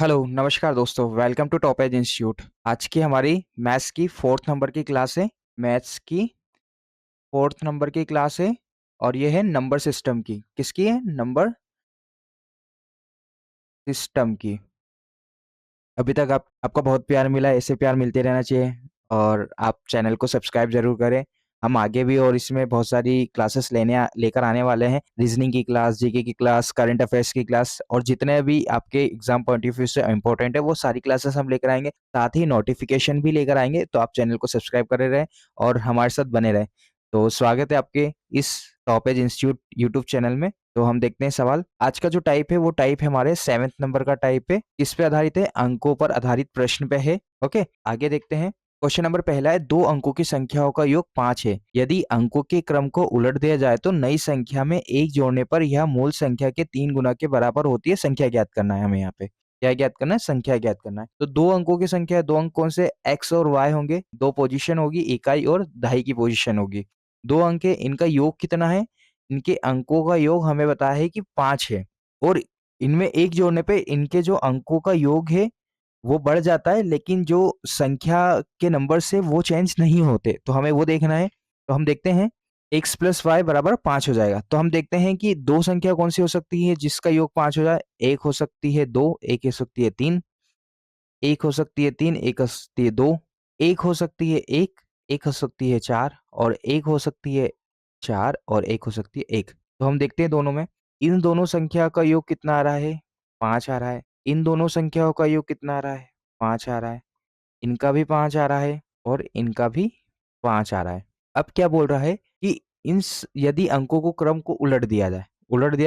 Hello, नमस्कार दोस्तों, welcome to Top Edge institute. आज की हमारी मैथ्स की 4th नंबर की क्लास है। मैथ्स की 4th नंबर की क्लास है और ये है नंबर सिस्टम की। किसकी है? नंबर सिस्टम की। अभी तक आपका बहुत प्यार मिला है, ऐसे प्यार मिलते रहना चाहिए और आप चैनल को सब्सक्राइब ज़रूर करें। हम आगे भी और इसमें बहुत सारी क्लासेस लेकर आने वाले हैं। रीजनिंग की क्लास, जीके की क्लास, करंट अफेयर्स की क्लास और जितने भी आपके एग्जाम पॉइंट ऑफ व्यू से इंपॉर्टेंट है वो सारी क्लासेस हम लेकर आएंगे। साथ ही नोटिफिकेशन भी लेकर आएंगे, तो आप चैनल को सब्सक्राइब करे रहें और हमारे साथ बने रहें। तो स्वागत है आपके इस Top Edge institute YouTube channel में। तो हम देखते हैं सवाल। आज का जो टाइप है वो टाइप है हमारे 7th नंबर का टाइप है। किस पे आधारित है? अंकों पर आधारित प्रश्न पे है। ओके, आगे देखते हैं। क्वेश्चन नंबर पहला है, दो अंकों की संख्याओं का योग 5 है। यदि अंकों के क्रम को उलट दिया जाए तो नई संख्या में एक जोड़ने पर यह मूल संख्या के 3 गुना के बराबर होती है। संख्या ज्ञात करना है हमें। यहाँ पे क्या ज्ञात करना है? संख्या ज्ञात करना है। तो दो अंकों की संख्या है, दो अंक कौन से? एक्स और वाई होंगे। दो पोजीशन होगी, इकाई और दहाई की पोजीशन होगी। दो अंक है, इनका योग कितना है? इनके अंकों का योग हमें बताया है कि 5 है और इनमें एक जोड़ने पे इनके जो अंकों का योग है वो बढ़ जाता है, लेकिन जो संख्या के नंबर से वो चेंज नहीं होते, तो हमें वो देखना है। तो हम देखते हैं x प्लस वाई बराबर 5 हो जाएगा। तो हम देखते हैं कि दो संख्या कौन सी हो सकती है जिसका योग 5 हो जाए। एक हो सकती है 2, एक हो सकती है 3, एक हो सकती है 3, एक हो सकती है 2, एक हो सकती है 1, एक हो सकती है 4 और एक हो सकती है 4 और एक हो सकती है 1। तो हम देखते हैं दोनों में, इन दोनों संख्या का योग कितना आ रहा है? 5 आ रहा है। इन दोनों संख्याओं का योग कितना आ रहा है? 5 आ रहा है। इनका भी 5 आ रहा है और इनका भी 5 आ रहा है। अब क्या बोल रहा है कि यदि अंकों को क्रम को उलट दिया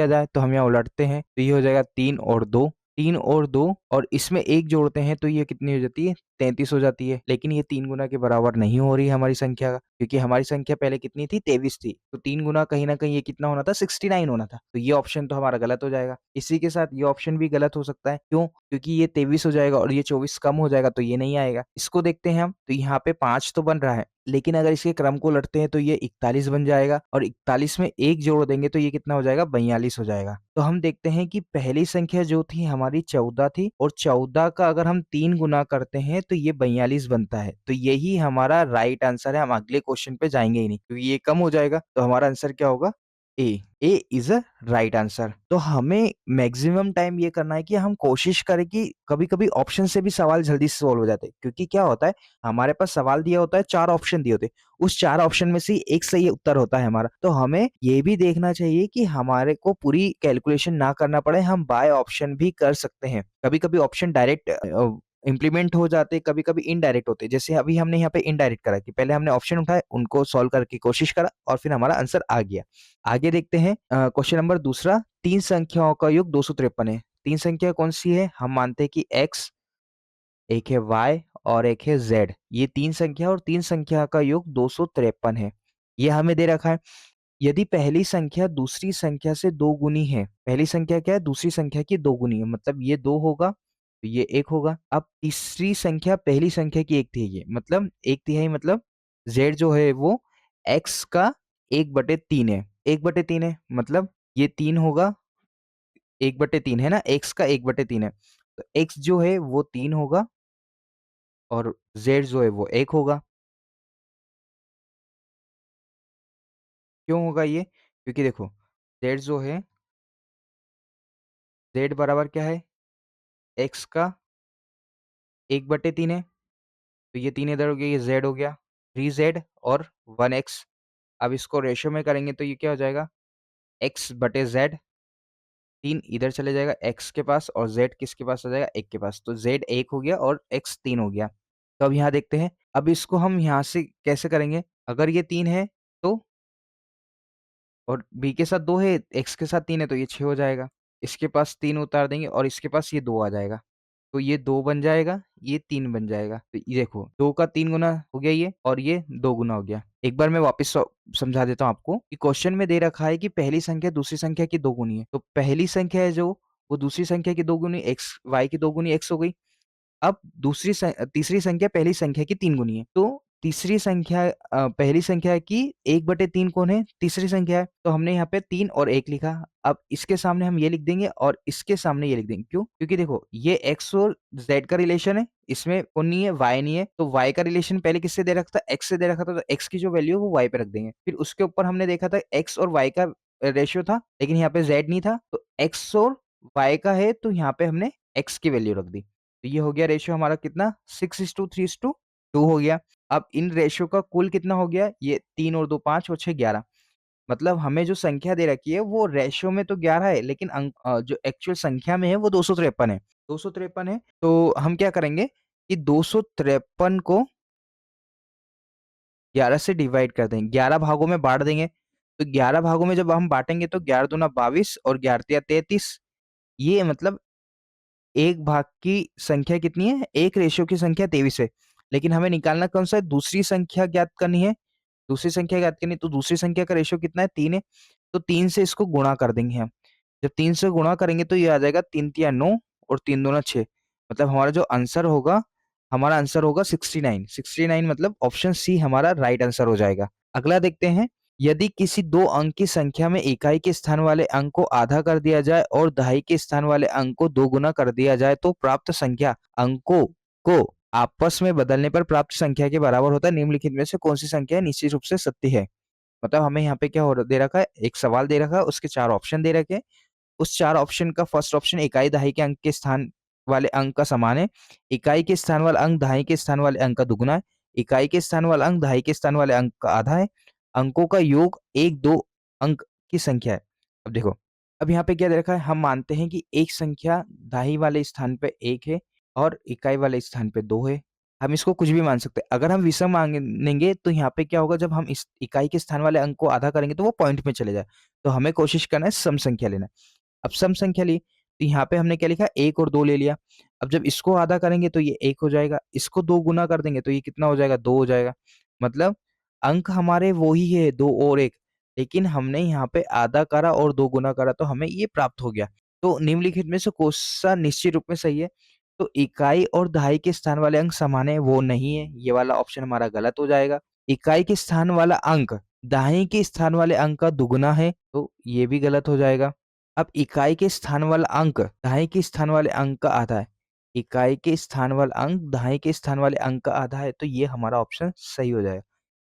जाए तो हम यहाँ उलटते हैं तो ये हो जाएगा 3 और 2, 3 और 2 और इसमें 1 जोड़ते हैं तो ये कितनी हो जाती है? 33 हो जाती है। लेकिन ये 3 गुना के बराबर नहीं हो रही है हमारी संख्या का, क्योंकि हमारी संख्या पहले कितनी थी? 23 थी। तो 3 गुना कहीं न कहीं ये कितना होना था? 69 होना था। तो ये ऑप्शन तो हमारा गलत हो जाएगा। इसी के साथ ये ऑप्शन भी गलत हो सकता है। क्यों? क्योंकि ये 23 हो जाएगा और ये 24 कम हो जाएगा तो ये नहीं आएगा। इसको देखते हैं हम, तो यहाँ पे 5 तो बन रहा है, लेकिन अगर इसके क्रम को उलटते हैं तो ये 41 बन जाएगा और 41 में 1 जोड़ देंगे तो ये कितना हो जाएगा? 42 हो जाएगा। तो हम देखते हैं कि पहली संख्या जो थी हमारी 14 थी और 14 का अगर हम 3 गुना करते हैं तो ये 42 बनता है। तो यही हमारा राइट आंसर है। हम अगले क्वेश्चन पे जाएंगे ही नहीं क्योंकि ये कम हो जाएगा। तो हमारा आंसर क्या होगा? ए। ए इज अ राइट आंसर। तो हमें मैक्सिमम टाइम ये करना है कि हम कोशिश करें कि कभी-कभी ऑप्शन से भी सवाल जल्दी से सॉल्व हो जाते हैं। क्योंकि क्या होता है, हमारे पास सवाल दिया होता है, 4 ऑप्शन दिए होते हैं। उस 4 ऑप्शन में से एक सही उत्तर होता है हमारा। तो हमें ये भी देखना चाहिए कि हमारे को पूरी कैलकुलेशन ना करना पड़े, हम बाय ऑप्शन भी कर सकते हैं। कभी-कभी ऑप्शन डायरेक्ट इम्प्लीमेंट हो जाते, कभी-कभी इनडायरेक्ट होते। जैसे अभी हमने यहाँ पे इनडायरेक्ट करा कि पहले हमने ऑप्शन उठाए, उनको सॉल्व करने की कोशिश करा और फिर हमारा आंसर आ गया। आगे देखते हैं क्वेश्चन नंबर दूसरा, 3 संख्याओं का योग 253 है। 3 संख्या कौन-सी है? हम मानते हैं कि x, एक है y और एक है z। ये 3 संख्या और 3 संख्या का योग 253 है। ये हमें दे रखा है। यदि पहली संख्या दूसरी संख्या से 2 गुनी है, पहली संख्या क्या है? दूसरी संख्या की 2 गुनी है, मतलब ये 2 होगा, तो ये 1 होगा। अब तीसरी संख्या पहली संख्या की 1 तिहाई है, मतलब 1 तिहाई मतलब z जो है वो x का 1/3 है। 1/3 है मतलब ये 3 होगा, 1/3 है ना? x का 1/3 है। तो x जो है वो 3 होगा और z जो है वो 1 होगा। क्यों होगा ये? क्योंकि देखो z जो है, z बराबर क्या है? x का 1/3 है। तो ये 3 इधर हो गया, ये z हो गया, 3z और 1x। अब इसको रेशियो में करेंगे तो ये क्या हो जाएगा? x/z, 3 इधर चले जाएगा x के पास और z किसके पास आ जाएगा? 1 के पास। तो z 1 हो गया और x 3 हो गया। तो अब यहाँ देखते हैं, अब इसको हम यहाँ से कैसे करेंगे? अगर ये 3 है तो, और b के साथ 2 है, x के साथ 3 है तो ये 6 हो जाएगा। इसके पास 3 उतार देंगे और इसके पास ये 2 आ जाएगा। तो ये 2 बन जाएगा, ये 3 बन जाएगा। तो ये देखो 2 का 3 गुना हो गया ये और ये 2 गुना हो गया। एक बार मैं वापस समझा देता हूँ आपको कि क्वेश्चन में दे रखा है कि पहली संख्या दूसरी संख्या की 2 गुनी है। तो पहली संख्या है जो, वो दूसरी संख्या की 2 गुनी x, y की 2 गुनी x हो गई। अब तीसरी संख्या पहली संख्या की 3 गुनी है। तो तीसरी संख्या पहली संख्या की 1/3 कौन है? तीसरी संख्या है, तो हमने यहाँ पे 3 और 1 लिखा। अब इसके सामने हम ये लिख देंगे और इसके सामने ये लिख देंगे। क्यों? क्योंकि देखो ये x और z का रिलेशन है, इसमें कौन नहीं है? y नहीं है, तो y का रिलेशन पहले किससे दे रखा था? x से दे रखा था, तो x की जो वैल्यू है वो y पे रख देंगे। फिर उसके ऊपर हमने देखा था x और y का रेशियो था, लेकिन यहाँ पे z नहीं था, तो x और y का है, तो यहाँ पे हमने x की वैल्यू रख दी। तो ये हो गया रेशियो हमारा कितना? 6:3:2 हो गया। अब इन रेशियो का कुल कितना हो गया? ये 3 और 2 5 और 6 11। मतलब हमें जो संख्या दे रखी है वो रेशियो में तो 11 है, लेकिन जो एक्चुअल संख्या में है वो 253 है। 253 है, तो हम क्या करेंगे कि 253 को 11 से डिवाइड कर देंगे, 11 भागों में बाँट देंगे। तो 11 भागों में जब हम बाँटेंगे तो 11 दूना 22 और 11 तिया 33। ये मतलब एक भाग की संख्या कितनी है? एक रेशियो की संख्या 23 है। लेकिन हमें निकालना कौन-सा है? दूसरी संख्या ज्ञात करनी है। दूसरी संख्या ज्ञात करनी है, तो दूसरी संख्या का रेशियो कितना है? 3 है। तो 3 से इसको गुणा कर देंगे हम। जब 3 से गुणा करेंगे तो ये आ जाएगा 3 तिया 9 और 3 दूना 6। मतलब हमारा आंसर होगा 69। 69 मतलब ऑप्शन सी हमारा राइट आंसर हो जाएगा। अगला देखते हैं, यदि किसी 2 अंक की संख्या में इकाई के स्थान वाले अंक को आधा कर दिया जाए और दहाई के स्थान वाले अंक को 2 गुना कर दिया जाए तो प्राप्त संख्या अंकों को आपस में बदलने पर प्राप्त संख्या के बराबर होता है। निम्नलिखित में से कौन सी संख्या निश्चित रूप से सत्य है? मतलब हमें यहाँ पे क्या हो दे रखा है? एक सवाल दे रखा है, उसके 4 ऑप्शन दे रखे हैं। उस 4 ऑप्शन का फर्स्ट ऑप्शन इकाई दहाई के अंक के स्थान वाले अंक का समान है। इकाई के स्थान वाला अंक दहाई के स्थान वाले अंक का दुगुना है। इकाई के स्थान वाला अंक दहाई के स्थान वाले अंक का आधा है। अंकों का योग 1-2 अंक की संख्या है। अब देखो, अब यहाँ पे क्या दे रखा है? हम मानते हैं कि एक संख्या दहाई वाले स्थान पे 1 है और इकाई वाले स्थान पे 2 है। हम इसको कुछ भी मान सकते हैं। अगर हम विषम मानेंगे तो यहाँ पे क्या होगा? जब हम इस इकाई के स्थान वाले अंक को आधा करेंगे तो वो पॉइंट में चले जाए। तो हमें कोशिश करना है सम संख्या लेना है। अब सम संख्या ली, तो यहाँ पे हमने क्या लिखा? 1 और 2 ले लिया। अब जब इसको आधा करेंगे तो ये 1 हो जाएगा, इसको 2 गुना कर देंगे तो ये कितना हो जाएगा? 2 हो जाएगा। मतलब अंक हमारे वो ही है 2 और 1, लेकिन हमने यहाँ पे आधा करा और 2 गुना करा तो हमें ये प्राप्त हो गया। तो निम्नलिखित में से कौन-सा निश्चित रूप में सही है? तो इकाई और दहाई के स्थान वाले अंक समान है, वो नहीं है। ये वाला ऑप्शन हमारा गलत हो जाएगा। इकाई के स्थान वाला अंक दाएँ के स्थान वाले अंक का दुगुना है, तो ये भी गलत हो जाएगा। अब इकाई के स्थान वाला अंक दाएँ के स्थान वाले अंक का आधा है। इकाई के स्थान वाला अंक दाएँ के स्थान वाले अंक का आधा है, तो ये हमारा ऑप्शन सही हो जाएगा।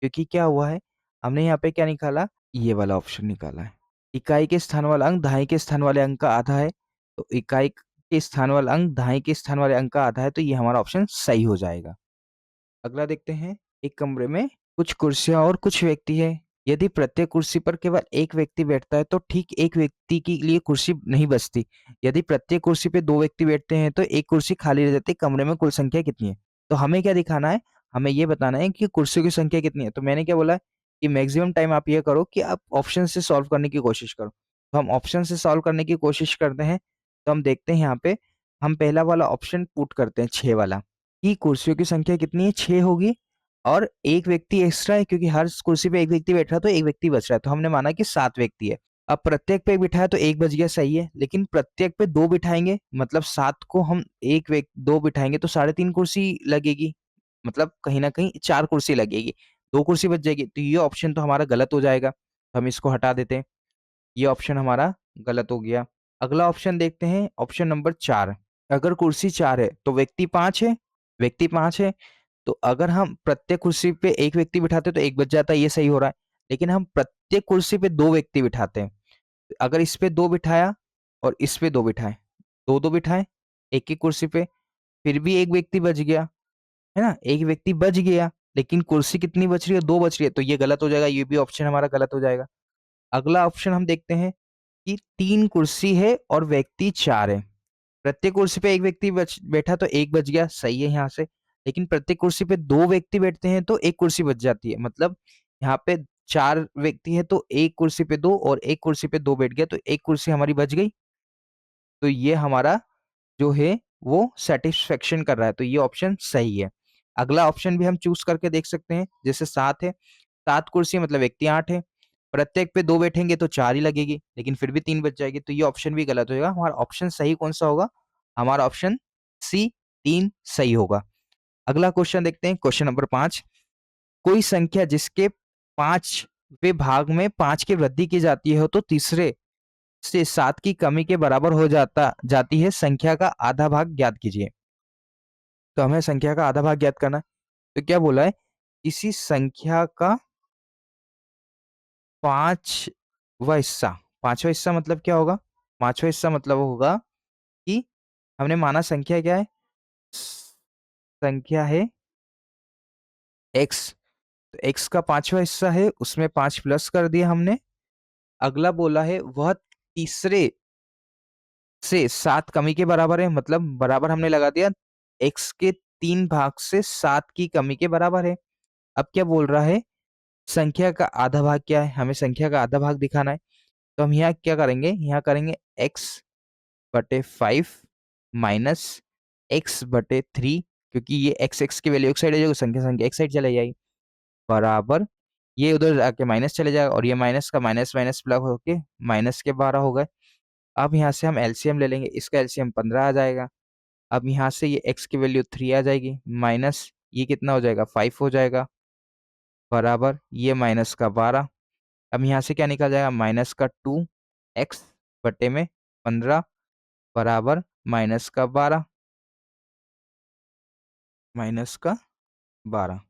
क्योंकि क्या हुआ है, हमने यहाँ पे क्या निकाला? ये वाला ऑप्शन निकाला है। इकाई के स्थान वाला अंक दाएँ के स्थान वाले अंक का आधा है, तो इकाई के स्थान वाला अंक दाएँ के स्थान वाले अंक का आधा है, तो ये हमारा ऑप्शन सही हो जाएगा। अगला देखते हैं, एक कमरे में कुछ कुर्सियां और कुछ व्यक्ति है। यदि प्रत्येक कुर्सी पर केवल एक व्यक्ति बैठता है तो ठीक एक व्यक्ति के लिए कुर्सी नहीं बचती। यदि प्रत्येक कुर्सी पे 2 व्यक्ति बैठते हैं तो एक कुर्सी खाली रह जाती है। कमरे में कुल संख्या कितनी है? तो हमें क्या दिखाना है? हमें ये बताना है कि कुर्सियों की संख्या कितनी है। तो मैंने क्या बोला कि मैक्सिमम टाइम आप ये करो कि आप ऑप्शन से सॉल्व करने की कोशिश करो। तो हम ऑप्शन से सॉल्व करने की कोशिश करते हैं। तो हम देखते हैं यहाँ पे, हम पहला वाला ऑप्शन पुट करते हैं 6 वाला, कि कुर्सियों की संख्या कितनी है? 6 होगी और एक व्यक्ति एक्स्ट्रा है, क्योंकि हर व्यक्ति पे एक व्यक्ति बैठ रहा है तो एक व्यक्ति बच रहा है, तो हमने माना कि 7 व्यक्ति है। अब प्रत्येक पे 1 बिठाया तो 1 बच गया, सही है, लेकिन प्रत्येक पे 2 बिठाएंगे, मतलब 7 को हम 2 बिठाएंगे तो 3.5 कुर्सी लगेगी, मतलब कहीं ना कहीं 4 कुर्सी लगेगी, 2 कुर्सी बच जाएगी, तो ये ऑप्शन तो हमारा गलत हो जाएगा, तो हम इसको हटा देते हैं। ये ऑप्शन हमारा गलत हो गया। अगला ऑप्शन देखते हैं, ऑप्शन नंबर 4। अगर कुर्सी 4 है तो व्यक्ति 5 है, तो अगर हम प्रत्येक कुर्सी पे 1 व्यक्ति बिठाते हैं तो 1 बच जाता है, ये सही हो रहा है। लेकिन हम प्रत्येक कुर्सी पे 2 व्यक्ति बिठाते हैं। अगर इस पे 2 बिठाया और इस पे 2 बिठाए, 2-2 बिठाए, एक-एक कुर्सी पे, फिर भी 1 व्यक्ति बच गया, है ना? 1 व्यक्ति बच गया, लेकिन कुर्सी कितनी बच रही है? 2 बच रही है, तो ये गलत हो जाएगा, ये भी ऑप्शन हमारा गलत हो जाएगा। अगला ऑप्शन हम देखते हैं कि 3 कुर्सी है और व्यक्ति 4 है। प्रत्येक कुर्सी पे 1 व्यक्ति बैठा तो 1 बच गया, सही है यहाँ से। लेकिन प्रत्येक कुर्सी पे 2 व्यक्ति बैठते हैं तो 1 कुर्सी बच जाती है। मतलब यहाँ पे 4 व्यक्ति हैं तो 1 कुर्सी पे 2 और 1 कुर्सी पे 2 बैठ गया तो 1 कुर्सी हमारी बच गई। तो ये हमारा जो है वो सैटिस्फैक्शन कर रहा है, तो ये ऑप्शन सही है। अगला ऑप्शन भी हम चूज़ करके देख सकते हैं, जैसे 7 है, 7 कुर्सी मतलब व्यक्ति 8 है। प्रत्येक पे 2 बैठेंगे तो 4 ही लगेगी, लेकिन फिर भी 3 बच जाएगी, तो ये ऑप्शन भी गलत हो जाएगा। हमारा ऑप्शन सही कौन-सा होगा? हमारा ऑप्शन सी 3 सही होगा। अगला क्वेश्चन देखते हैं, क्वेश्चन नंबर 5। कोई संख्या जिसके 5वें भाग में 5 की वृद्धि की जाती हो तो तीसरे से 7 की कमी के बराबर हो जाती है। संख्या का आधा भाग ज्ञात कीजिए। तो हमें संख्या का आधा भाग ज्ञात करना है। तो क्या बोला है? इसी संख्या का 5वां हिस्सा। 5वां हिस्सा मतलब क्या होगा? 5वां हिस्सा मतलब होगा कि हमने माना संख्या क्या है? संख्या है x। तो x का 5वां हिस्सा है, उसमें 5 प्लस कर दिया हमने। अगला बोला है वह तीसरे से 7 कमी के बराबर है, मतलब बराबर हमने लगा दिया x के 3 भाग से 7 की कमी के बराबर है। अब क्या बोल रहा है? संख्या का आधा भाग क्या है? हमें संख्या का आधा भाग दिखाना है। तो हम यहाँ क्या करेंगे? यहाँ करेंगे x बटे 5 माइनस x बटे 3, क्योंकि ये x x की वैल्यू एक साइड आ जाएगी, संख्या संख्या एक साइड चले जाएगी, बराबर ये उधर जाके माइनस चले जाएगा और ये माइनस का माइनस माइनस प्लस होके माइनस के 12 हो गए। अब यहाँ से हम एलसीएम ले लेंगे, इसका एलसीएम 15 आ जाएगा। अब यहाँ से ये x की वैल्यू 3 आ जाएगी, माइनस ये कितना हो जाएगा? 5 हो जाएगा, बराबर ये माइनस का 12। अब यहाँ से क्या निकल जाएगा? माइनस का 2x बटे में 15 बराबर माइनस का 12, माइनस का 12।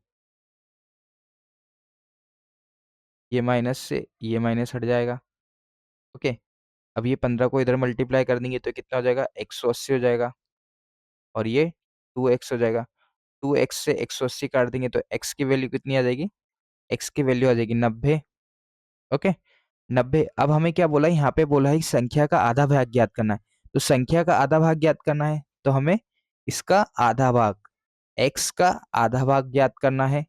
ये माइनस से ये माइनस हट जाएगा। ओके, अब ये 15 को इधर मल्टीप्लाई कर देंगे तो कितना हो जाएगा? 180 हो जाएगा और ये 2x हो जाएगा। 2x से 180 काट देंगे तो x की वैल्यू कितनी आ जाएगी? x की वैल्यू आ जाएगी 90। ओके, 90। अब हमें क्या बोला है? यहाँ पे बोला है कि संख्या का आधा भाग ज्ञात करना है। तो संख्या का आधा भाग ज्ञात करना है तो हमें इसका आधा भाग, x का आधा भाग ज्ञात करना है,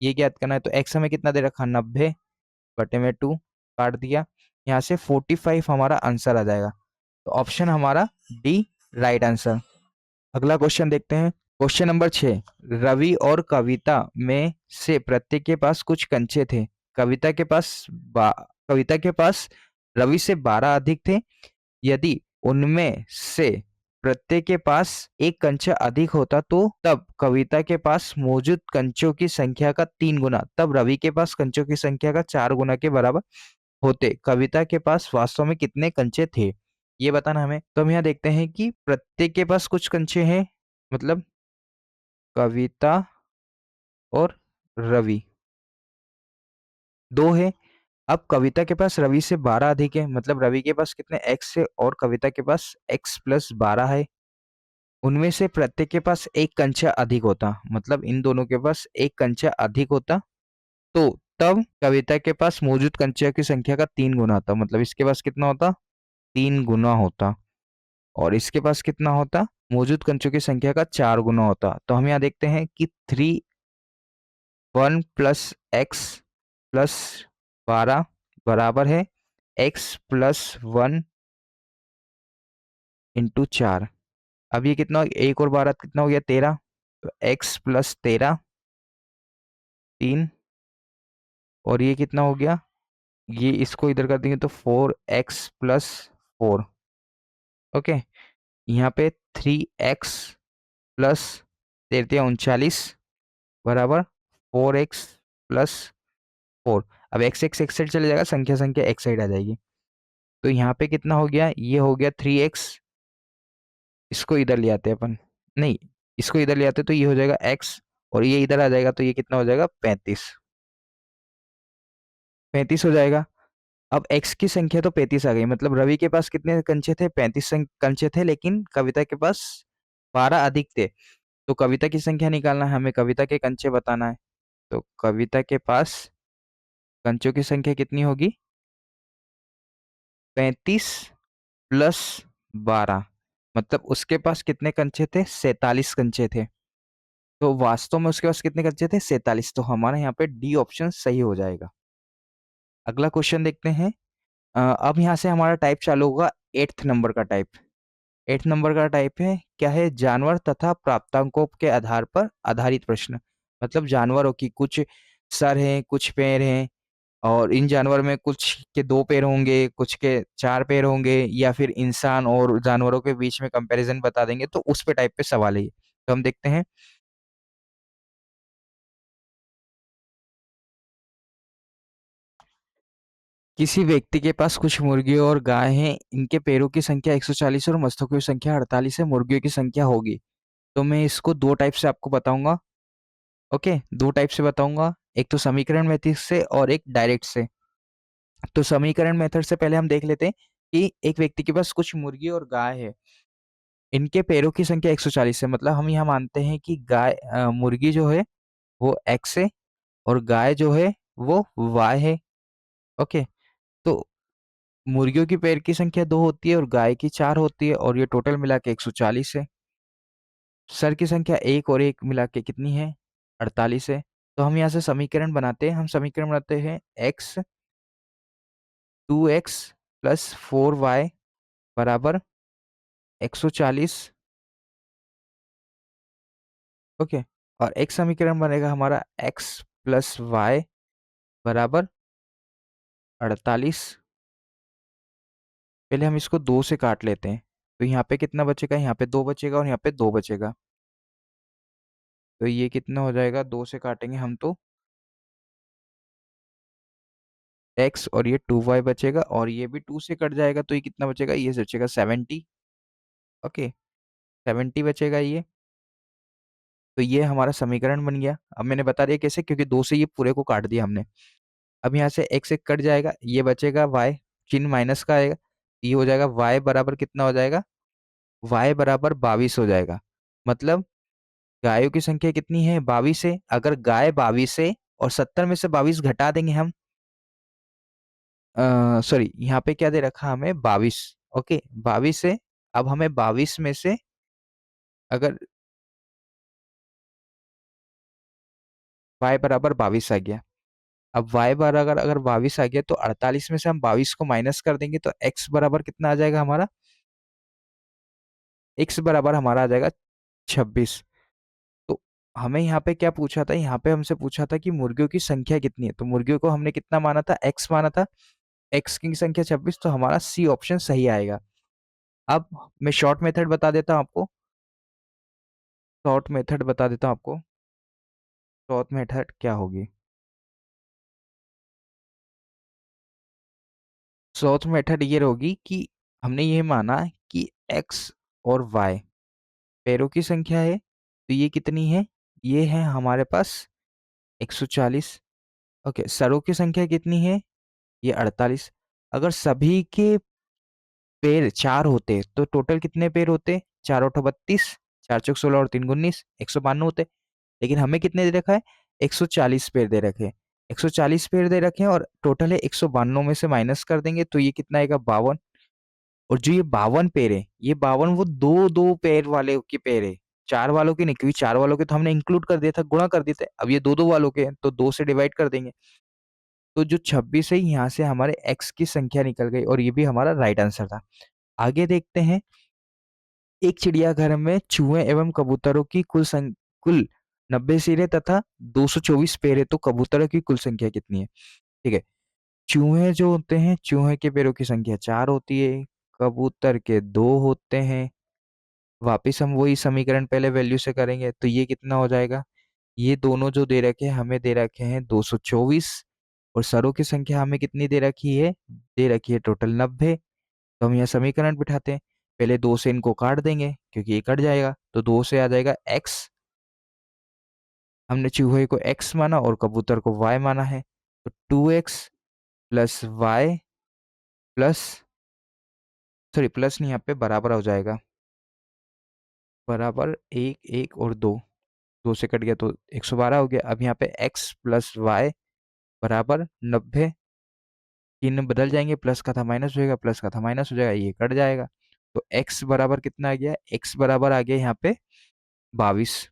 ये ज्ञात करना है। तो x हमें कितना दे रखा? 90 बटे में 2 काट दिया, यहाँ से 45 हमारा आंसर आ जाएगा। तो ऑप्शन हमारा डी राइट आंसर। अगला क्वेश्चन देखते हैं। Question number 6। रवि और कविता में से प्रत्येक के पास कुछ कंचे थे। कविता के पास कविता के पास रवि से 12 अधिक थे। यदि उनमें से प्रत्येक के पास एक कंचा अधिक होता तो तब कविता के पास मौजूद कंचों की संख्या का 3 गुना, तब रवि के पास कंचों की संख्या का 4 गुना के बराबर होते। कविता के पास वास्तव में कितने कंचे थे, ये बताना हमें। तो हम यहाँ देखते हैं कि प्रत्येक के पास कुछ कंचे हैं, मतलब कविता और रवि दो है। अब कविता के पास रवि से 12 अधिक है, मतलब रवि के पास कितने x है और कविता के पास x प्लस 12 है। उनमें से प्रत्येक के पास एक कंचा अधिक होता, मतलब इन दोनों के पास एक कंचा अधिक होता, तो तब कविता के पास मौजूद कंचों की संख्या का 3 गुना होता, मतलब इसके पास कितना होता? 3 गुना होता। और इसके पास कितना होता? मौजूद कंचों की संख्या का 4 गुना होता। तो हम यहाँ देखते हैं कि 1 प्लस एक्स प्लस 12 बराबर है x प्लस 1 इंटू 4। अब ये कितना? एक और 12 कितना हो गया? 13। तो x प्लस 13 3, और ये कितना हो गया? ये इसको इधर कर देंगे तो 4x प्लस 4। ओके, यहाँ पे 3x प्लस 39 बराबर 4x प्लस 4। अब x x x साइड चले जाएगा, संख्या संख्या x साइड आ जाएगी। तो यहाँ पे कितना हो गया? ये हो गया 3x। इसको इधर ले आते हैं अपन, नहीं, इसको इधर ले आते तो ये हो जाएगा x, और ये इधर आ जाएगा तो ये कितना हो जाएगा? 35। 35 हो जाएगा। अब x की संख्या तो 35 आ गई, मतलब रवि के पास कितने कंचे थे? 35 कंचे थे, लेकिन कविता के पास 12 अधिक थे। तो कविता की संख्या निकालना है हमें, कविता के कंचे बताना है। तो कविता के पास कंचों की संख्या कितनी होगी? 35 प्लस 12, मतलब उसके पास कितने कंचे थे? 47 कंचे थे। तो वास्तव में उसके पास कितने कंचे थे? 47। तो हमारा यहाँ पे डी ऑप्शन सही हो जाएगा। अगला क्वेश्चन देखते हैं। अब यहाँ से हमारा टाइप चालू होगा 8th नंबर का टाइप। 8th नंबर का टाइप है क्या है? जानवर तथा प्राप्तांकों के आधार पर आधारित प्रश्न। मतलब जानवरों की कुछ सर हैं, कुछ पैर हैं, और इन जानवर में कुछ के 2 पैर होंगे, कुछ के 4 पैर होंगे, या फिर इंसान और जानवरों के बीच में कंपैरिजन बता देंगे, तो उस पे टाइप पे सवाल है ये। तो हम देखते हैं। किसी व्यक्ति के पास कुछ मुर्गियों और गाय हैं, इनके पैरों की संख्या 140 और मस्तकों की संख्या 48 है, मुर्गियों की संख्या होगी। तो मैं इसको 2 टाइप से आपको बताऊँगा, ओके? 2 टाइप से बताऊँगा, एक तो समीकरण मेथड से और एक डायरेक्ट से। तो समीकरण मेथड से पहले हम देख लेते हैं कि एक व्यक्ति के पास कुछ मुर्गी और गाय है। इनके पैरों की संख्या 140 है, मतलब हम यहाँ मानते हैं कि मुर्गी जो है वो X है और गाय जो है वो Y है, ओके? तो मुर्गियों की पैर की संख्या 2 होती है और गाय की 4 होती है और ये टोटल मिला के 140 है। सर की संख्या 1 और 1 मिला के कितनी है? 48 है। तो हम यहाँ से समीकरण बनाते हैं। हम समीकरण बनाते हैं x 2x प्लस 4y बराबर 140, ओके? और एक समीकरण बनेगा हमारा x प्लस वाई बराबर 48। पहले हम इसको 2 से काट लेते हैं। तो यहाँ पे कितना बचेगा? यहाँ पे 2 बचेगा और यहाँ पे 2 बचेगा। तो ये कितना हो जाएगा? 2 से काटेंगे हम तो x और ये 2y बचेगा और ये भी 2 से कट जाएगा तो ये कितना बचेगा? ये बचेगा 70, ओके? 70 बचेगा ये। तो ये हमारा समीकरण बन गया। अब मैंने बता दिया कैसे, क्योंकि 2 से ये पूरे को काट दिया हमने। अब यहाँ से x एक कट जाएगा, ये बचेगा y, चिन्ह माइनस का आएगा, ये हो जाएगा y बराबर कितना हो जाएगा? y बराबर 22 हो जाएगा। मतलब गायों की संख्या कितनी है? 22 है। अगर गाय 22 है और 70 में से 22 घटा देंगे हम, सॉरी यहाँ पे क्या दे रखा हमें? 22, ओके? 22 है। अब हमें 22 में से अगर y बराबर 22 आ गया, अब y बराबर अगर 22 आ गया तो 48 में से हम 22 को माइनस कर देंगे तो x बराबर कितना आ जाएगा हमारा? x बराबर हमारा आ जाएगा 26। तो हमें यहाँ पे क्या पूछा था? यहाँ पे हमसे पूछा था कि मुर्गियों की संख्या कितनी है। तो मुर्गियों को हमने कितना माना था? x माना था। x की संख्या 26, तो हमारा सी ऑप्शन सही आएगा। अब मैं शॉर्ट मेथड बता देता हूँ आपको। शॉर्ट मेथड बता देता हूँ आपको। शॉर्ट मेथड क्या होगी? शॉर्ट मेथड ये होगी कि हमने ये माना कि x और y पैरों की संख्या है, तो ये कितनी है? ये है हमारे पास 140, ओके? सरों की संख्या कितनी है? ये 48। अगर सभी के पैर 4 होते तो टोटल कितने पैर होते? 4 8 32, 4 चौक 16 और 3 19, 192 होते। लेकिन हमें कितने दे रखा है? 140 पैर दे रखे हैं। 140 पैर दे रखे हैं और टोटल है 192 में से माइनस कर देंगे तो ये कितना आएगा? 52। और जो ये 52 पैर है, ये 52 वो 2-2 पैर वाले के पैर है, 4 वालों के नहीं, क्योंकि 4 वालों के तो हमने इंक्लूड कर दिया था, गुणा कर दिए थे। अब ये 2-2 वालों के हैं तो 2 से डिवाइड कर देंगे। तो जो 26 है यहाँ से हमारे x की संख्या निकल गई और ये भी हमारा राइट आंसर था। आगे देखते हैं। एक चिड़ियाघर में चूहे एवं कबूतरों की कुल 90 सिरे तथा 224 पैर है, तो कबूतरों की कुल संख्या कितनी है? ठीक है। चूहे जो होते हैं, चूहे के पैरों की संख्या 4 होती है, कबूतर के 2 होते हैं। वापिस हम वही समीकरण पहले वैल्यू से करेंगे तो ये कितना हो जाएगा? ये दोनों जो दे रखे हैं हमें दे रखे हैं 224 और सरों की संख्या हमें कितनी दे रखी है? दे रखी है टोटल 90। तो हम यहाँ समीकरण बिठाते हैं। पहले 2 से इनको काट देंगे क्योंकि ये कट जाएगा, तो 2 से आ जाएगा x। हमने चूहे को x माना और कबूतर को y माना है, तो 2x plus y plus, sorry plus नहीं, यहाँ पे बराबर हो जाएगा। बराबर 1 1 और 2, 2 से कट गया तो 112 हो गया। अब यहाँ पे x प्लस वाई बराबर 90। चिन्ह बदल जाएंगे, प्लस का था माइनस हो जाएगा, प्लस का था माइनस हो जाएगा, ये कट जाएगा। तो x बराबर कितना आ गया? x बराबर आ गया यहाँ पे 22।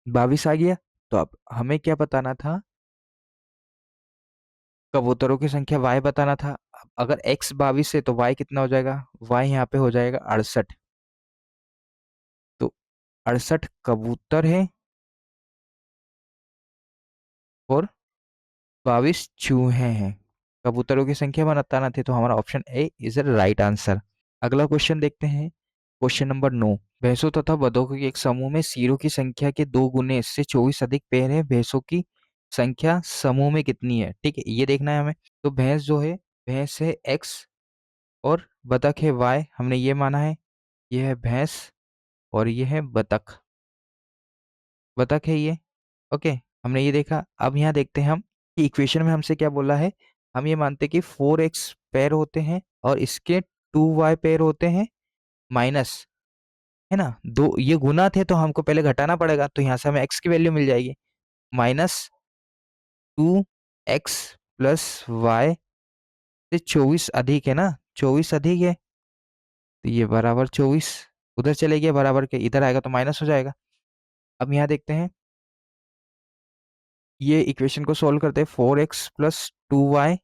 22 आ गया। तो अब हमें क्या बताना था? कबूतरों की संख्या y बताना था। अब अगर x 22 है तो y कितना हो जाएगा? y यहाँ पे हो जाएगा 68। तो 68 कबूतर है और 22 चूहे हैं। कबूतरों की संख्या बताना थी, तो हमारा option A is the right answer. अगला क्वेश्चन देखते हैं। Question number 9। भैंसों तथा बतखों के एक समूह में सिरों की संख्या के 2 गुने इससे 24 अधिक पैर है। भैंसों की संख्या समूह में कितनी है, ठीक है, ये देखना है हमें। तो भैंस जो है, भैंस है x और बतख है y, हमने ये माना है। ये है भैंस और ये है बतख, बतख है ये। ओके, हमने ये देखा। अब यहाँ देखते हैं हम कि इक्वेशन में हमसे क्या बोला है। हम ये मानते हैं कि 4x पेयर होते हैं और इसके 2y पेयर होते हैं, माइनस, है ना, दो ये गुना थे तो हमको पहले घटाना पड़ेगा, तो यहाँ से हमें x की वैल्यू मिल जाएगी, -2x + y से 24 अधिक है ना, 24 अधिक है, तो ये बराबर 24, उधर चले गया बराबर के, इधर आएगा तो माइनस हो जाएगा। अब यहाँ देखते हैं, ये इक्वेशन को सोल्व करते हैं। 4x + 2y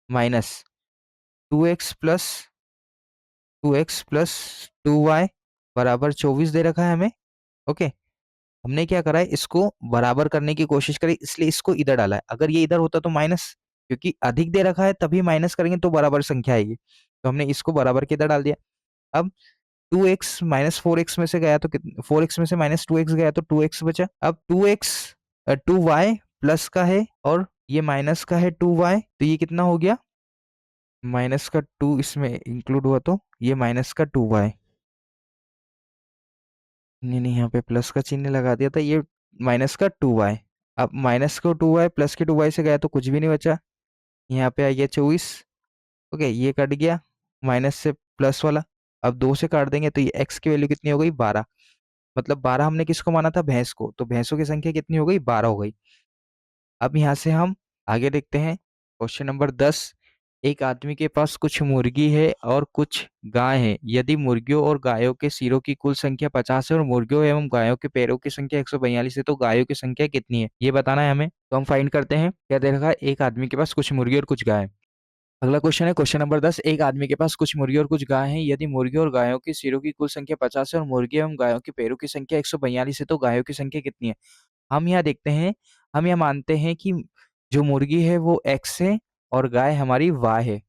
minus 2x + 2y बराबर 24 दे रखा है हमें। ओके, हमने क्या करा है, इसको बराबर करने की कोशिश करी, इसलिए इसको इधर डाला है। अगर ये इधर होता तो माइनस, क्योंकि अधिक दे रखा है तभी माइनस करेंगे तो बराबर संख्या आएगी, तो हमने इसको बराबर के इधर डाल दिया। अब 2x - 4x में से गया तो 4x में से -2x गया तो 2x बचा। अब 2y प्लस का है और ये माइनस का है 2y, तो ये कितना हो गया, माइनस का 2 इसमें इंक्लूड हुआ तो ये माइनस का 2y, नहीं नहीं यहाँ पे प्लस का चिन्ह लगा दिया था, ये माइनस का 2y। अब माइनस को 2y प्लस के 2y से गया तो कुछ भी नहीं बचा, यहाँ पे आ गया 24। ओके, ये कट गया माइनस से प्लस वाला। अब 2 से काट देंगे तो ये x की वैल्यू कितनी हो गई, 12। मतलब 12 हमने किसको माना था, भैंस को, तो भैंसों की संख्या कितनी हो गई, 12 हो गई। अब यहाँ से हम आगे देखते हैं, क्वेश्चन नंबर 10। एक आदमी के पास कुछ मुर्गी है और कुछ गाय है। यदि मुर्गियों और गायों के सिरों की कुल संख्या 50 है और मुर्गियों एवं गायों के पैरों की संख्या 142 है, तो गायों की संख्या कितनी है, ये बताना है हमें। तो हम फाइंड करते हैं। क्या दे रखा है, एक आदमी के पास कुछ मुर्गी और कुछ गाय। अगला क्वेश्चन है क्वेश्चन नंबर 10। एक आदमी के पास कुछ मुर्गी और कुछ गाय हैं। यदि मुर्गी और गायों के सिरों की कुल संख्या 50 है और मुर्गी एवं गायों के पैरों की संख्या 142 है, तो गायों की संख्या कितनी है। हम यहाँ देखते हैं, हम यहाँ मानते हैं कि जो मुर्गी है वो x है और गाय हमारी y है,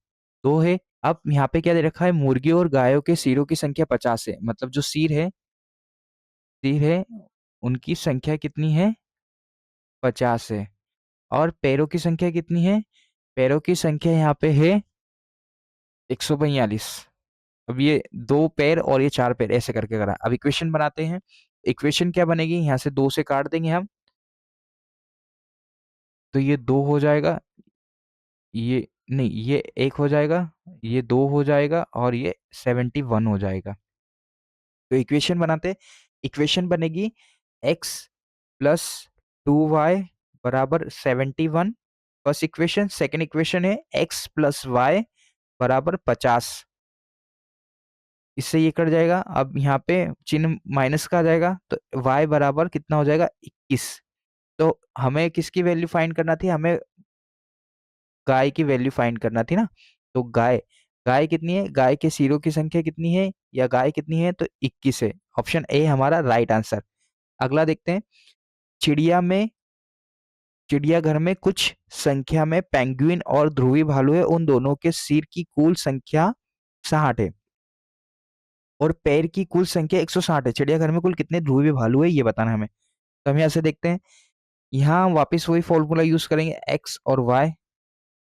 2 है। अब यहाँ पे क्या दे रखा है, मुर्गी और गायों के सिरों की संख्या 50 है, मतलब जो सिर है उनकी संख्या कितनी है, 50 है। और पैरों की संख्या कितनी है, पैरों की संख्या यहाँ पे है 142। अब ये 2 पैर और ये 4 पैर ऐसे करके करा। अब इक्वेशन बनाते हैं। इक्वेशन क्या बनेगी, यहाँ से 2 से काट देंगे हम, तो ये 2 हो जाएगा, ये नहीं, ये 1 हो जाएगा, ये 2 हो जाएगा और ये 71 हो जाएगा। तो इक्वेशन बनाते, इक्वेशन बनेगी x + 2y बराबर 71, फर्स्ट इक्वेशन। सेकेंड इक्वेशन है x + y बराबर 50, इससे ये कट जाएगा। अब यहाँ पे चिन्ह माइनस का आ जाएगा, तो y बराबर कितना हो जाएगा, 21। तो हमें किसकी वैल्यू फाइंड करना थी, हमें गाय की वैल्यू फाइंड करना थी ना। तो गाय, गाय कितनी है, गाय के सिरों की संख्या कितनी है या गाय कितनी है, तो 21 है। ऑप्शन ए हमारा राइट आंसर। अगला देखते हैं, चिड़िया में चिड़ियाघर में कुछ संख्या में पेंगुइन और ध्रुवी भालू है, उन दोनों के सिर की कुल संख्या 60 है और पैर की कुल संख्या 160 है। चिड़ियाघर में कुल कितने ध्रुवी भालू है, ये बताना है हमें। तो हम यहाँ से देखते हैं, यहाँ वापस वही फॉर्मूला यूज करेंगे, एक्स और वाई।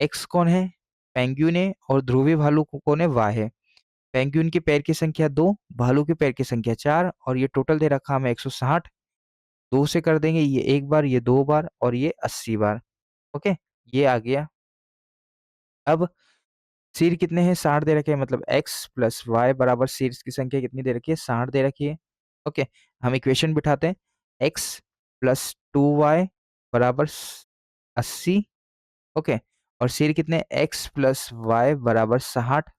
एक्स कौन है, पेंगुइन है, और ध्रुवी भालू कौन है, वाई है। पेंगुइन के पैर की संख्या 2, भालू के पैर की संख्या 4 और ये टोटल दे रखा हमें 160। 2 से कर देंगे, ये 1 बार, ये 2 बार और ये 80 बार। ओके, ये आ गया। अब सिर कितने हैं, 60 दे रखे हैं, मतलब x + y बराबर सिर की संख्या कितनी दे रखी है, 60 दे रखी है। ओके, हम इक्वेशन बिठाते हैं, x + 2y बराबर 80। ओके, और सिर कितने, x + y बराबर 60,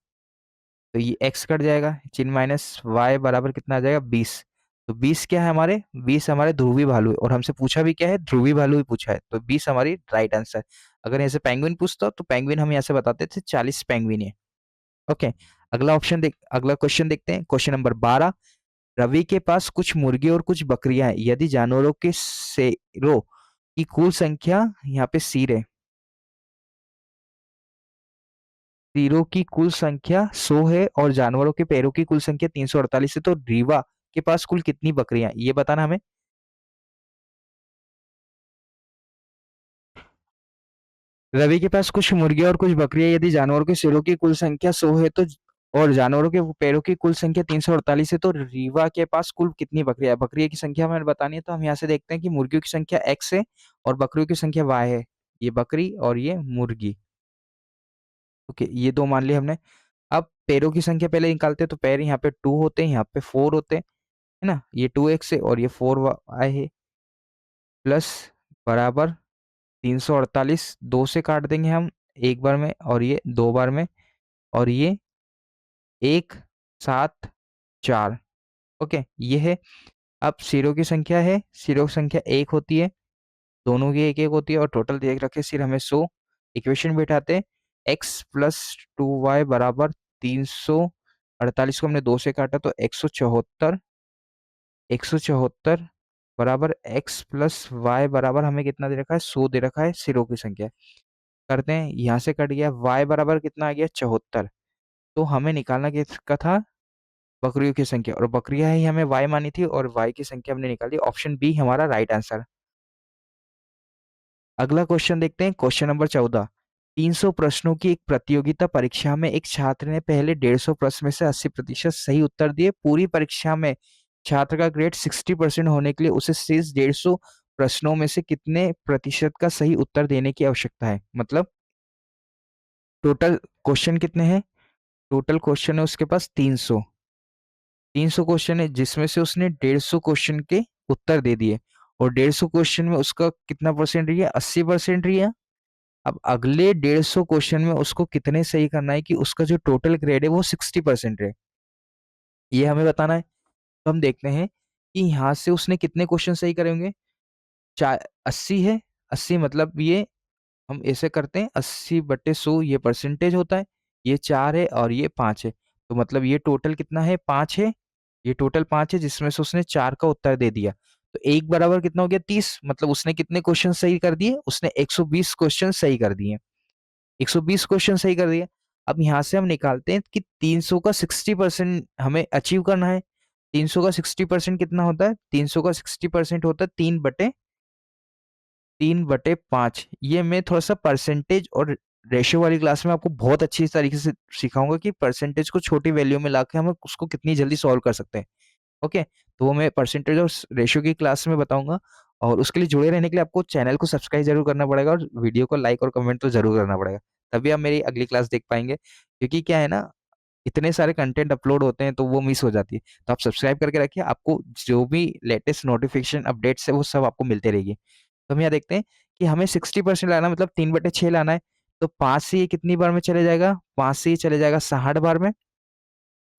तो ये x कट जाएगा, चिन्ह माइनस, y बराबर कितना आ जाएगा, 20। तो 20 क्या है हमारे, 20 हमारे ध्रुवी भालू है, और हमसे पूछा भी क्या है, ध्रुवी भालू ही पूछा है, तो 20 हमारी राइट आंसर। अगर यहाँ से पेंगुइन पूछता तो पेंगुइन हम यहाँ से बताते थे 40 पेंगुइन है। ओके, अगला क्वेश्चन देखते हैं, क्वेश्चन नंबर 12। रवि के पास कुछ मुर्गी और कुछ बकरियां हैं। यदि जानवरों के शेरों की कुल संख्या, यहाँ पे सिर है, सिरों की कुल संख्या 100 है और जानवरों के पैरों की कुल संख्या 348 है, तो रीवा के पास कुल कितनी बकरियां, ये बताना हमें। रवि के पास कुछ मुर्गियां और कुछ बकरियां, यदि जानवरों के सिरों की कुल संख्या 100 है तो और जानवरों के पैरों की कुल संख्या 348 है, तो रीवा के पास कुल कितनी बकरियां है? बकरियों की संख्या हमें बतानी है, तो हम यहाँ से देखते हैं कि मुर्गियों की संख्या x है और बकरियों की संख्या y है। ये बकरी और ये मुर्गी। ओके, ये दो मान लिया हमने। अब पैरों की संख्या पहले निकालते हैं, तो पैर यहाँ पे 2 होते हैं, यहाँ पे 4 होते हैं, है ना। ये 2x है और ये 4y है, प्लस बराबर 348। 2 से काट देंगे हम एक बार में और ये 2 बार में, और ये 1 7 4। ओके, ये है। अब सिरों की संख्या है, सिरों की संख्या 1 होती है, दोनों की 1 1 होती है और टोटल देख रखे सिर हमें 100। इक्वेशन बैठाते हैं, x+2y बराबर 348 को हमने 2 से काटा तो 174। 174 बराबर x+y बराबर हमें कितना दे रखा है? 100 दे रखा है सिरों की संख्या। करते हैं, यहाँ से कट गया, y बराबर कितना आ गया? 74। तो हमें निकालना किसका था? बकरियों की संख्या, और बकरियां ही हमें y मानी थी और y की संख्या हमने निकाली। ऑप्शन बी हमारा राइट आंसर। अगला क्वेश्चन देखते हैं, क्वेश्चन नंबर 14। 300 प्रश्नों की एक प्रतियोगिता परीक्षा में एक छात्र ने पहले 150 प्रश्न में से 80% सही उत्तर दिए। पूरी परीक्षा में छात्र का ग्रेड 60% होने के लिए उसे शेष 150 प्रश्नों में से कितने प्रतिशत का सही उत्तर देने की आवश्यकता है? मतलब टोटल क्वेश्चन कितने हैं? टोटल क्वेश्चन है उसके पास 300। 300 क्वेश्चन है जिसमें से उसने 150 क्वेश्चन के उत्तर दे दिए, और 150 क्वेश्चन में उसका कितना परसेंट रही है? 80% रही है। अब अगले 150 क्वेश्चन में उसको कितने सही करना है कि उसका जो टोटल ग्रेड है वो 60% रहे, ये हमें बताना है। तो हम देखते हैं कि यहाँ से उसने कितने क्वेश्चन सही करे होंगे। 80 है, 80 मतलब ये हम ऐसे करते हैं, 80/100 ये परसेंटेज होता है। ये 4 है और ये 5 है, तो मतलब ये टोटल कितना है? 5 है। ये टोटल 5 है जिसमें से उसने 4 का उत्तर दे दिया, तो एक बराबर कितना हो गया? 30। मतलब उसने कितने क्वेश्चन सही कर दिए? उसने 120 क्वेश्चन सही कर दिए। 120 क्वेश्चन सही कर दिए। अब यहाँ से हम निकालते हैं कि 300 का 60% हमें अचीव करना है। 300 का 60% कितना होता है? 300 का 60% होता है 3/5। ये मैं थोड़ा सा परसेंटेज और रेशियो वाली क्लास में आपको बहुत अच्छी तरीके से सिखाऊंगा कि परसेंटेज को छोटी वैल्यू में लाके हम उसको कितनी जल्दी सॉल्व कर सकते हैं। ओके, तो वो मैं परसेंटेज और रेशियो की क्लास में बताऊंगा। और उसके लिए जुड़े रहने के लिए आपको चैनल को सब्सक्राइब जरूर करना पड़ेगा और वीडियो को लाइक और कमेंट तो जरूर करना पड़ेगा, तभी आप मेरी अगली क्लास देख पाएंगे। क्योंकि क्या है ना, इतने सारे कंटेंट अपलोड होते हैं तो वो मिस हो जाती है। तो आप सब्सक्राइब करके रखिए, आपको जो भी लेटेस्ट नोटिफिकेशन अपडेट्स है वो सब आपको मिलते रहेगी। तो हम यहाँ देखते हैं कि हमें 60% लाना, मतलब 3/6 लाना है। तो 5 से ये कितनी बार में चले जाएगा? 5 से ये चले जाएगा 60 बार में,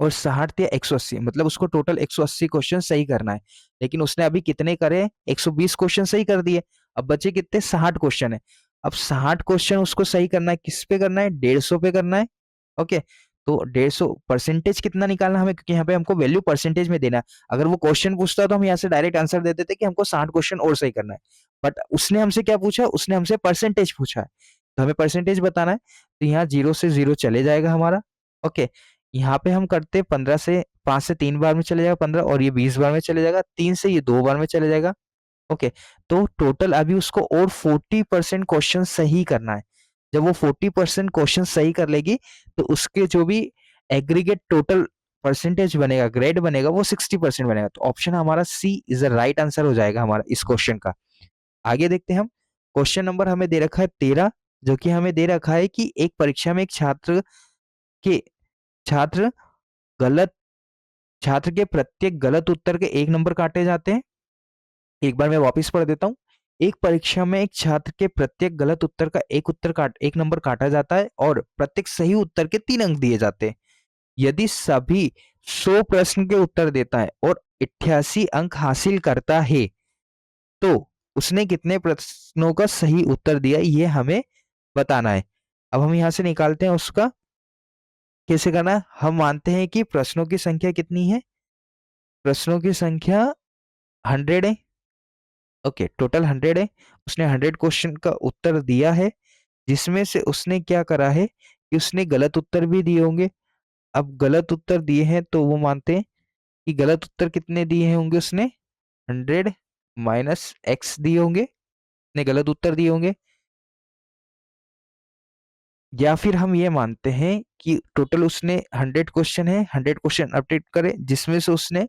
और 60 या 180, मतलब उसको टोटल 180 क्वेश्चन सही करना है। लेकिन उसने अभी कितने करे? 120 क्वेश्चन सही कर दिए। अब बचे कितने? 60 क्वेश्चन है। अब 60 क्वेश्चन उसको सही करना है, किस पे करना है? 150 पे करना है। ओके, तो 150 परसेंटेज कितना निकालना हमें, क्योंकि यहाँ पे हमको वैल्यू परसेंटेज में देना है। अगर वो क्वेश्चन पूछता तो हम यहाँ से डायरेक्ट आंसर दे देते कि हमको 60 क्वेश्चन और सही करना है। बट उसने हमसे क्या पूछा? उसने हमसे परसेंटेज पूछा है, तो हमें परसेंटेज बताना है। तो यहाँ 0 से 0 चले जाएगा हमारा। ओके, यहाँ पे हम करते 15 से 5 से 3 बार में चले जाएगा 15, और ये 20 बार में चले जाएगा, 3 से ये 2 बार में चले जाएगा। ओके, तो टोटल अभी उसको और 40% क्वेश्चन सही करना है। जब वो 40% क्वेश्चन सही कर लेगी तो उसके जो भी एग्रीगेट टोटल परसेंटेज बनेगा, ग्रेड बनेगा, वो 60% बनेगा। तो ऑप्शन हमारा सी इज द राइट आंसर हो जाएगा हमारा इस क्वेश्चन का। आगे देखते हैं हम। क्वेश्चन नंबर हमें दे रखा है 13, जो कि हमें दे रखा है कि एक परीक्षा में एक के छात्र गलत छात्र के प्रत्येक गलत उत्तर के 1 नंबर काटे जाते हैं। एक बार मैं वापस पढ़ देता हूँ। एक परीक्षा में एक छात्र के प्रत्येक गलत उत्तर का एक नंबर काटा जाता है और प्रत्येक सही उत्तर के 3 अंक दिए जाते हैं। यदि सभी 100 प्रश्न के उत्तर देता है और 88 अंक हासिल करता है, तो उसने कितने प्रश्नों का सही उत्तर दिया, ये हमें बताना है। अब हम यहाँ से निकालते हैं उसका। कैसे करना है? हम मानते हैं कि प्रश्नों की संख्या कितनी है? प्रश्नों की संख्या 100 है। ओके, टोटल 100 है। उसने 100 क्वेश्चन का उत्तर दिया है, जिसमें से उसने क्या करा है कि उसने गलत उत्तर भी दिए होंगे। अब गलत उत्तर दिए हैं तो वो मानते हैं कि गलत उत्तर कितने दिए होंगे उसने? 100 माइनस एक्स दिए होंगे, ने गलत उत्तर दिए होंगे। या फिर हम ये मानते हैं कि टोटल उसने 100 क्वेश्चन है, 100 क्वेश्चन अपडेट करे जिसमें से उसने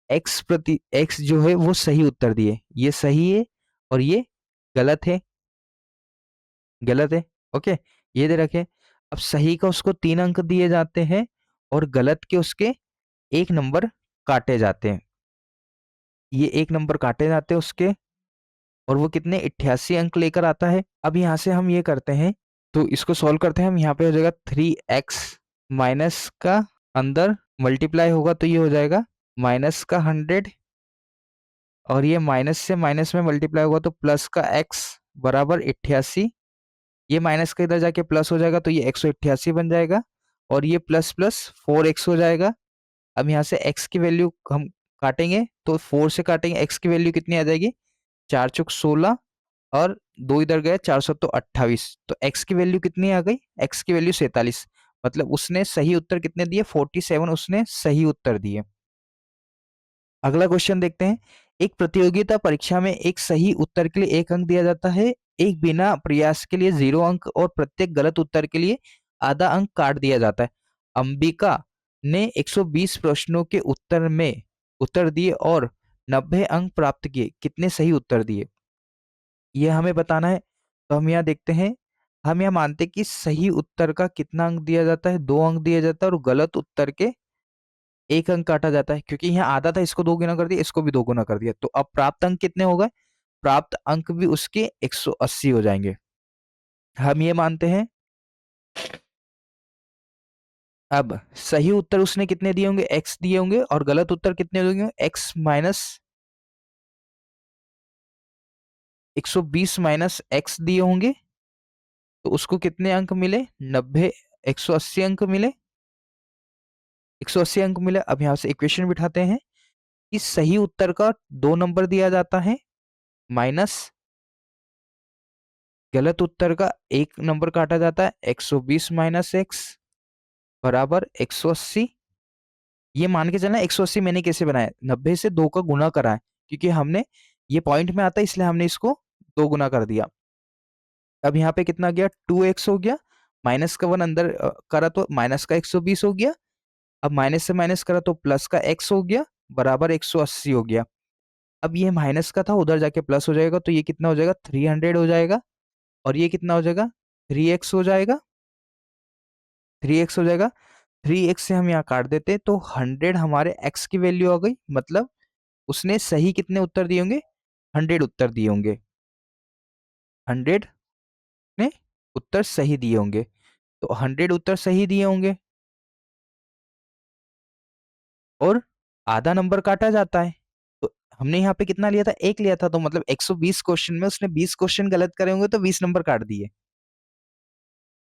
एक्स जो है वो सही उत्तर दिए। ये सही है और ये गलत है, गलत है। ओके, ये दे रखे। अब सही का उसको 3 अंक दिए जाते हैं और गलत के उसके 1 नंबर काटे जाते हैं। ये 1 नंबर काटे जाते हैं उसके, और वो कितने 88 अंक लेकर आता है। अब यहाँ से हम ये करते हैं, तो इसको सॉल्व करते हैं हम। यहाँ पे हो जाएगा 3x माइनस का अंदर मल्टीप्लाई होगा तो ये हो जाएगा माइनस का 100, और ये माइनस से माइनस में मल्टीप्लाई होगा तो प्लस का x बराबर 88। ये माइनस का इधर जाके प्लस हो जाएगा तो ये 188 बन जाएगा, और ये प्लस प्लस 4x हो जाएगा। अब यहाँ से x की वैल्यू हम काटेंगे तो 4 से काटेंगे, x की वैल्यू कितनी आ जाएगी, 4 चौक 16, और 2 इधर गए 400 तो 28। तो x की वैल्यू कितनी आ गई, x की वैल्यू 47। मतलब उसने सही उत्तर कितने दिए, 47 उसने सही उत्तर दिए। अगला क्वेश्चन देखते हैं। एक प्रतियोगिता परीक्षा में एक सही उत्तर के लिए 1 अंक दिया जाता है, एक बिना प्रयास के लिए 0 अंक और प्रत्येक गलत उत्तर के लिए आधा अंक काट दिया जाता है। अंबिका ने 120 प्रश्नों के उत्तर में उत्तर दिए और 90 अंक प्राप्त किए, कितने सही उत्तर दिए, ये हमें बताना है। तो हम यहाँ देखते हैं, हम यहाँ मानते हैं कि सही उत्तर का कितना अंक दिया जाता है, 2 अंक दिया जाता है, और गलत उत्तर के 1 अंक काटा जाता है। क्योंकि यहाँ आधा था, इसको 2 गुना कर दिया, इसको भी 2 गुना कर दिया, तो अब प्राप्त अंक कितने हो गए, प्राप्त अंक भी उसके 180 हो जाएंगे। हम ये मानते हैं। अब सही उत्तर उसने कितने दिए होंगे, x दिए होंगे, और गलत उत्तर कितने होंगे, x माइनस 120 माइनस x दिए होंगे। तो उसको कितने अंक मिले, 90, 180 अंक मिले, 180 अंक मिले। अब यहां से इक्वेशन बिठाते हैं कि सही उत्तर का 2 नंबर दिया जाता है, माइनस गलत उत्तर का 1 नंबर काटा जाता है, 120 माइनस x बराबर 180। ये मान के चलना 180 मैंने कैसे बनाया, 90 से 2 का गुना करा है, क्योंकि हमने ये पॉइंट में आता है इसलिए हमने इसको 2 गुना कर दिया। अब यहाँ पे कितना गया, 2x हो गया, माइनस का 1 अंदर करा तो माइनस का 120 हो गया। अब माइनस से माइनस करा तो प्लस का x हो गया, बराबर 180 हो गया। अब ये माइनस का था, उधर जाके प्लस हो जाएगा, तो ये कितना हो जाएगा, 300 हो जाएगा, और ये कितना हो जाएगा, 3x हो जाएगा, 3x हो जाएगा। 3x से हम यहाँ काट देते तो 100 हमारे x की वैल्यू आ गई। मतलब उसने सही कितने उत्तर दिए होंगे, 100 उत्तर दिए होंगे, 100 ने उत्तर सही दिए होंगे। तो 100 उत्तर सही दिए होंगे, और आधा नंबर काटा जाता है। तो हमने यहाँ पे कितना लिया था, 1 लिया था, तो मतलब 120 क्वेश्चन में उसने 20 क्वेश्चन गलत करे होंगे तो 20 नंबर काट दिए।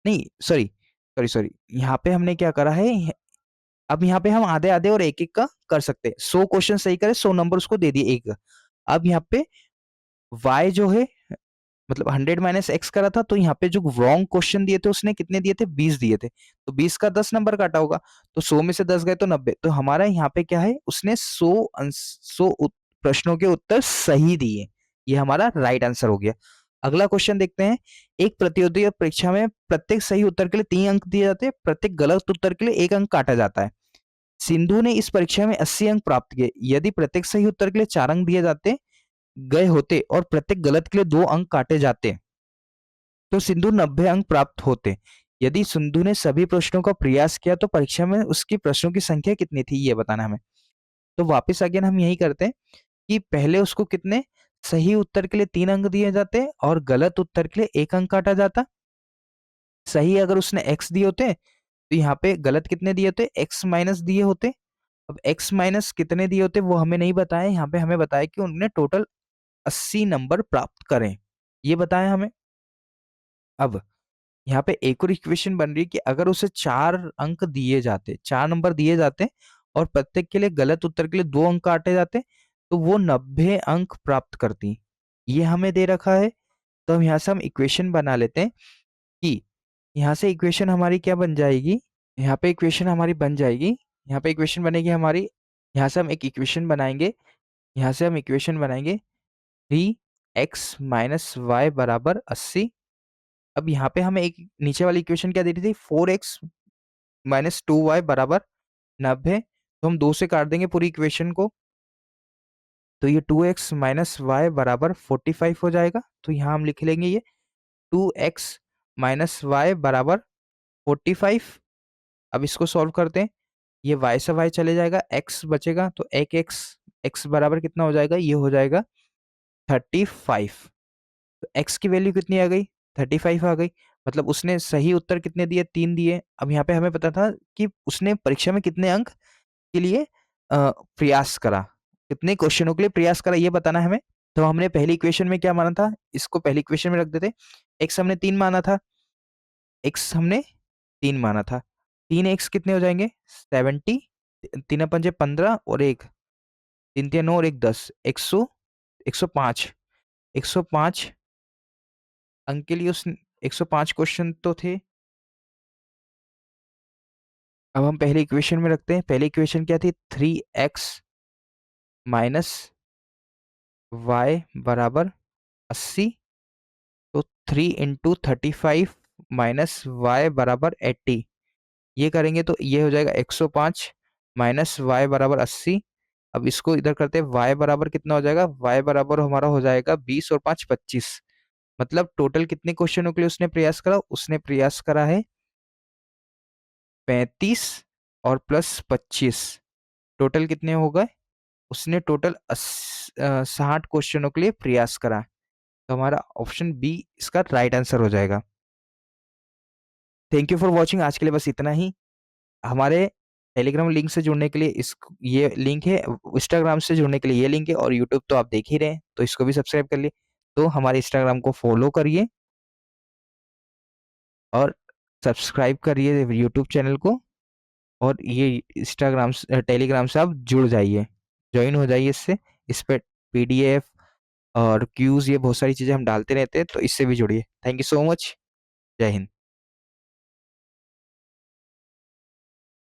नहीं, सॉरी सॉरी सॉरी, यहाँ पे हमने क्या करा है, अब यहाँ पे हम आधे आधे और एक एक का कर सकते हैं। 100 क्वेश्चन सही करे, 100 नंबर उसको दे दिए एक। अब यहाँ पे y जो है, मतलब 100 माइनस एक्स करा था, तो यहाँ पे जो रॉन्ग क्वेश्चन दिए थे उसने कितने दिए थे, 20 दिए थे, तो 20 का 10 नंबर काटा होगा, तो 100 में से 10 गए तो 90। तो हमारा यहाँ पे क्या है, उसने 100 प्रश्नों के उत्तर सही दिए, ये हमारा राइट आंसर हो गया। अगला क्वेश्चन देखते हैं। एक प्रतियोगी परीक्षा में प्रत्येक सही उत्तर के लिए 3 अंक दिए जाते हैं, प्रत्येक गलत उत्तर के लिए 1 अंक काटा जाता है। सिंधु ने इस परीक्षा में 80 अंक प्राप्त किए, यदि प्रत्येक सही उत्तर के लिए 4 अंक दिए जाते गए होते और प्रत्येक गलत के लिए 2 अंक काटे जाते, तो सिंधु 90 अंक प्राप्त होते। यदि सिंधु ने सभी प्रश्नों का प्रयास किया तो परीक्षा में उसकी प्रश्नों की संख्या कितनी थी, ये बताना हमें। तो वापस अगेन हम यही करते हैं कि पहले उसको कितने सही उत्तर के लिए 3 अंक दिए जाते और गलत उत्तर के लिए 1 अंक काटा जाता। सही अगर उसने x दिए होते तो यहाँ पे गलत कितने दिए होते, x माइनस दिए होते। अब x माइनस कितने दिए होते वो हमें नहीं बताया, यहाँ पे हमें बताया कि उन्होंने टोटल 80 नंबर प्राप्त करें, ये बताया हमें। अब यहाँ पे एक और इक्वेशन बन रही है कि अगर उसे 4 अंक दिए जाते, 4 नंबर दिए जाते और प्रत्येक के लिए गलत उत्तर के लिए 2 अंक काटे जाते, तो वो 90 अंक प्राप्त करती। ये हमें दे रखा है। तो हम यहाँ से हम इक्वेशन बना लेते हैं कि यहाँ से इक्वेशन हमारी क्या बन जाएगी, यहाँ पे इक्वेशन हमारी बन जाएगी, यहाँ पे इक्वेशन बनेगी हमारी, यहाँ से हम एक इक्वेशन बनाएंगे, यहाँ से हम इक्वेशन बनाएंगे 3x माइनस वाई बराबर 80। अब यहाँ पे हमें एक नीचे वाली इक्वेशन क्या दे रही थी, 4x माइनस 2y बराबर 90। तो हम 2 से काट देंगे पूरी इक्वेशन को, तो ये 2x माइनस वाई बराबर 45 हो जाएगा। तो यहाँ हम लिख लेंगे ये 2x माइनस वाई बराबर 45। अब इसको सॉल्व करते हैं, ये y से y चले जाएगा, x बचेगा, तो एक x बराबर कितना हो जाएगा, ये हो जाएगा 35। तो x की वैल्यू कितनी आ गई, 35 आ गई। मतलब उसने सही उत्तर कितने दिए, 3 दिए। अब यहाँ पे हमें पता था कि उसने परीक्षा में कितने अंक के लिए प्रयास करा, कितने क्वेश्चनों के लिए प्रयास करा, ये बताना है हमें। तो हमने पहली इक्वेशन में क्या माना था, इसको पहली इक्वेशन में रख देते। x हमने 3 माना था, x हमने 3 माना था, 3x कितने हो जाएंगे 70, 3 पंजे 15 और एक 3 3 9 और एक 10, 105। 105 अंक के लिए उस 105 क्वेश्चन तो थे। अब हम पहले इक्वेशन में रखते हैं, पहली इक्वेशन क्या थी, 3x माइनस वाई बराबर 80। तो 3 × 35 माइनस वाई बराबर 80, ये करेंगे तो ये हो जाएगा 105 माइनस वाई बराबर 80। अब इसको इधर करते हैं, y बराबर कितना हो जाएगा, y बराबर हमारा हो जाएगा 20 और 5 25। मतलब टोटल कितने क्वेश्चनों के लिए उसने प्रयास करा, उसने प्रयास करा है 35 और प्लस 25, टोटल कितने हो गए, उसने टोटल 60 क्वेश्चनों के लिए प्रयास करा। तो हमारा ऑप्शन बी इसका राइट आंसर हो जाएगा। थैंक यू फॉर वॉचिंग, आज के लिए बस इतना ही। हमारे टेलीग्राम लिंक से जुड़ने के लिए इस ये लिंक है, इंस्टाग्राम से जुड़ने के लिए ये लिंक है, और यूट्यूब तो आप देख ही रहे हैं, तो इसको भी सब्सक्राइब कर लिए। तो हमारे इंस्टाग्राम को फॉलो करिए और सब्सक्राइब करिए यूट्यूब चैनल को, और ये इंस्टाग्राम टेलीग्राम से आप जुड़ जाइए, ज्वाइन हो जाइए इससे। इस पे पीडीएफ और क्यूज, ये बहुत सारी चीज़ें हम डालते रहते हैं, तो इससे भी जुड़िए। Thank you so much. जय हिंद।